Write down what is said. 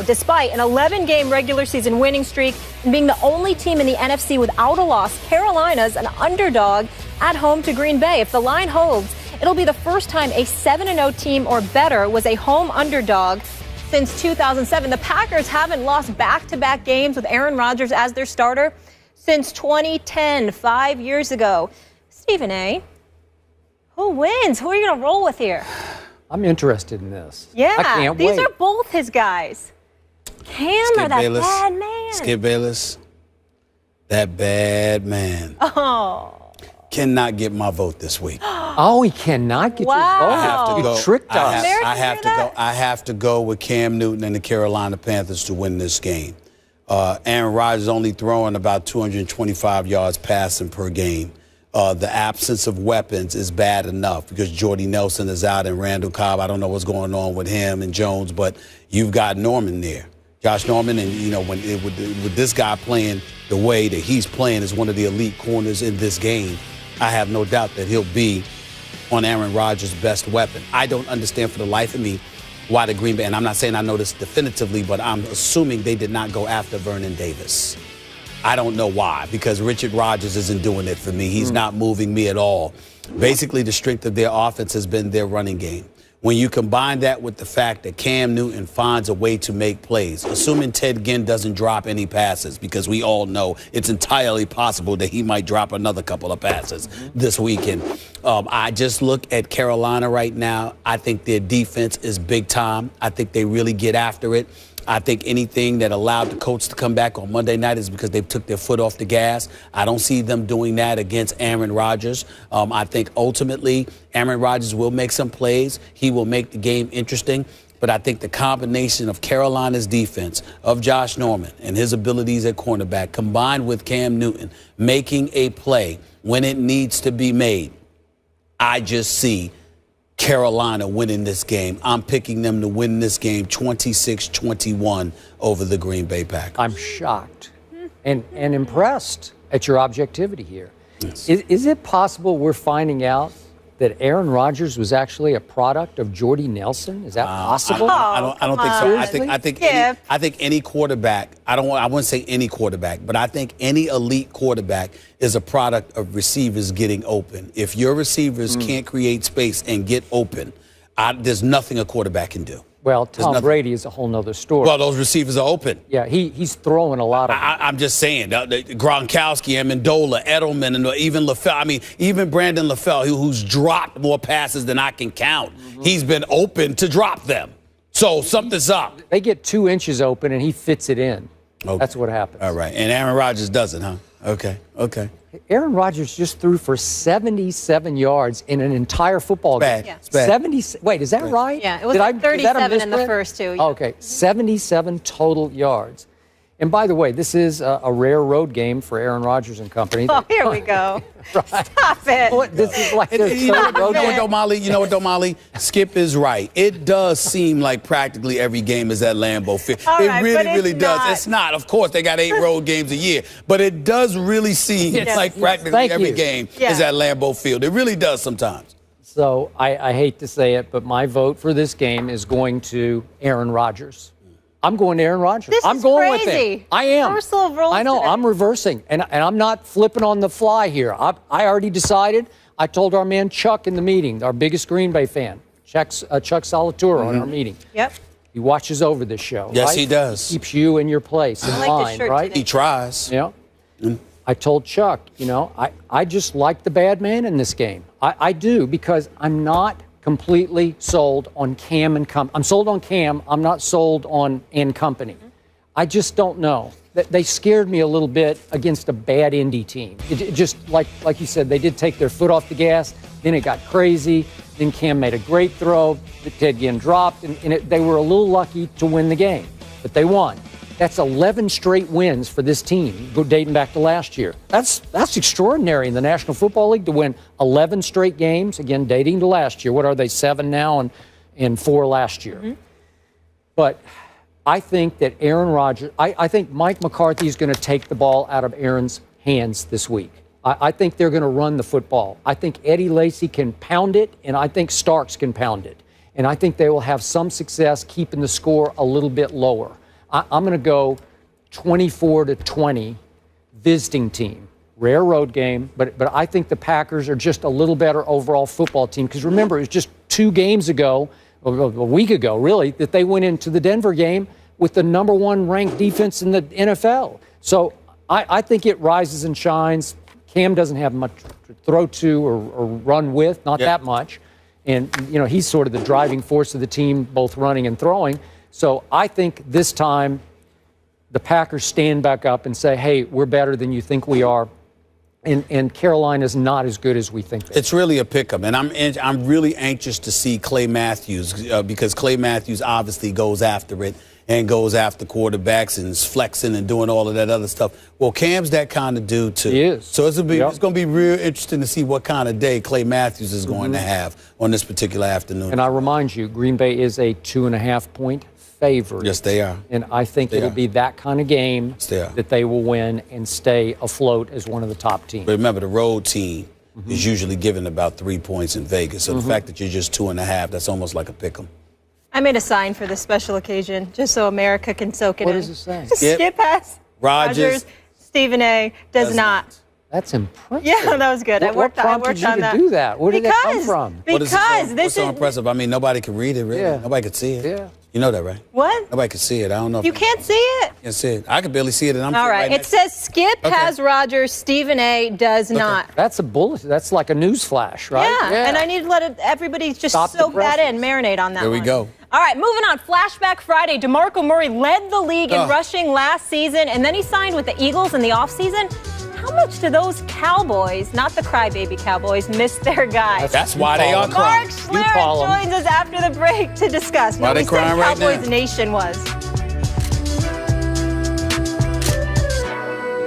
now, despite an 11-game regular season winning streak and being the only team in the NFC without a loss, Carolina's an underdog at home to Green Bay. If the line holds, it'll be the first time a 7-0 team or better was a home underdog since 2007. The Packers haven't lost back-to-back games with Aaron Rodgers as their starter since 2010, 5 years ago. Stephen A., who wins? Who are you going to roll with here? I'm interested in this. Yeah, I can't these wait. are both his guys. Cam or that bad man? Skip Bayless, that bad man. Oh. Cannot get my vote this week. Oh, he cannot get Wow. your vote. I have to go. You tricked us. I have to go with Cam Newton and the Carolina Panthers to win this game. Aaron Rodgers only throwing about 225 yards passing per game. The absence of weapons is bad enough because Jordy Nelson is out and Randall Cobb. I don't know what's going on with him and Jones, but you've got Norman there. Josh Norman, and, you know, with this guy playing the way that he's playing as one of the elite corners in this game, I have no doubt that he'll be on Aaron Rodgers' best weapon. I don't understand for the life of me why the Green Bay, and I'm not saying I know this definitively, but I'm assuming they did not go after Vernon Davis. I don't know why, because Richard Rodgers isn't doing it for me. He's not moving me at all. Basically, the strength of their offense has been their running game. When you combine that with the fact that Cam Newton finds a way to make plays, assuming Ted Ginn doesn't drop any passes, because we all know it's entirely possible that he might drop another couple of passes this weekend. I just look at Carolina right now. I think their defense is big time. I think they really get after it. I think anything that allowed the Colts to come back on Monday night is because they took their foot off the gas. I don't see them doing that against Aaron Rodgers. I think ultimately Aaron Rodgers will make some plays. He will make the game interesting. But I think the combination of Carolina's defense, of Josh Norman and his abilities at cornerback, combined with Cam Newton making a play when it needs to be made, I just see Carolina winning this game. I'm picking them to win this game 26-21 over the Green Bay Packers. I'm shocked and impressed at your objectivity here. Yes. Is it possible we're finding out that Aaron Rodgers was actually a product of Jordy Nelson? Is that possible? I don't think so. Seriously? I think any quarterback. I wouldn't say any quarterback, but I think any elite quarterback is a product of receivers getting open. If your receivers can't create space and get open, there's nothing a quarterback can do. Well, Tom Brady is a whole nother story. Well, those receivers are open. Yeah, he's throwing a lot of. I'm just saying, Gronkowski, Amendola, Edelman, and even LaFell. I mean, even Brandon LaFell, who's dropped more passes than I can count. He's been open to drop them. So something's up. They get 2 inches open, and he fits it in. Okay. That's what happens. All right. And Aaron Rodgers doesn't, huh? Okay. Aaron Rodgers just threw for 77 yards in an entire football game. Yeah. It's bad. 70. Wait, is that right? Yeah, it was like 37 in the first two. Yeah. Okay, 77 total yards. And by the way, this is a rare road game for Aaron Rodgers and company. Oh, here we go. Right. Stop it. This is like their You third road game. You know what, Domali? Skip is right. It does seem like practically every game is at Lambeau Field. All It right, really, but it's really does. not. It's not. Of course, they got 8 road games a year. But it does really seem like practically Thank every you. game is at Lambeau Field. It really does sometimes. So I hate to say it, but my vote for this game is going to Aaron Rodgers. I'm going to Aaron Rodgers. This I'm is going crazy. with him. I am. Reversal of roles I know. today. I'm reversing, and I'm not flipping on the fly here. I already decided. I told our man Chuck in the meeting, our biggest Green Bay fan, Chuck Solituro, on our meeting. Yep. He watches over this show. Yes, right? he does. Keeps you in your place in I like this line, shirt right? today. He tries. Yeah. I told Chuck, I just like the bad man in this game. I do, because I'm not completely sold on Cam and company. I'm sold on Cam. I'm not sold on and company. I just don't know. They scared me a little bit against a bad Indy team. It just, like you said, they did take their foot off the gas. Then it got crazy. Then Cam made a great throw that Ted Ginn dropped, and they were a little lucky to win the game. But they won. That's 11 straight wins for this team, dating back to last year. That's extraordinary in the National Football League to win 11 straight games, again, dating to last year. What are they, 7 now and 4 last year? But I think that Aaron Rodgers, I think Mike McCarthy is going to take the ball out of Aaron's hands this week. I think they're going to run the football. I think Eddie Lacy can pound it, and I think Starks can pound it. And I think they will have some success keeping the score a little bit lower. I'm going to go 24-20 visiting team. Rare road game, but I think the Packers are just a little better overall football team. Because remember, it was just 2 games ago, a week ago, really, that they went into the Denver game with the #1 ranked defense in the NFL. So I think it rises and shines. Cam doesn't have much to throw to or run with, not that much. And, he's sort of the driving force of the team, both running and throwing. So I think this time the Packers stand back up and say, hey, we're better than you think we are. And Carolina's not as good as we think they are. It's really a pick-em, and I'm really anxious to see Clay Matthews because Clay Matthews obviously goes after it and goes after quarterbacks and is flexing and doing all of that other stuff. Well, Cam's that kind of dude too. He is. So it's going to be real interesting to see what kind of day Clay Matthews is going to have on this particular afternoon. And I remind you, Green Bay is a 2.5-point favorite. Yes, they are. And I think it'll be that kind of game that they will win and stay afloat as one of the top teams. But remember, the road team is usually given about 3 points in Vegas. So the fact that you're just 2.5, that's almost like a pick 'em. I made a sign for this special occasion just so America can soak it in. What does it say? Skip has Rodgers. Stephen A. does not. That's impressive. Yeah, that was good. I worked on you that. to do that? Where did that come from? Because what's so impressive? I mean, nobody can read it, really. Yeah. Nobody could see it. Yeah. You know that, right? What? Nobody can see it. I don't know. You can't see it? Can't see it. I can barely see it. And I'm all right. It says Skip has Rodgers, Stephen A. does not. That's a bullet. That's like a news flash, right? Yeah. And I need to let everybody just soak that in, marinate on that. There we go. All right, moving on. Flashback Friday. DeMarco Murray led the league in rushing last season, and then he signed with the Eagles in the offseason. How much do those Cowboys, not the crybaby Cowboys, miss their guy? That's why they are crying. Mark Schlereth joins us after the break to discuss. Why they crying right now? Cowboys Nation was.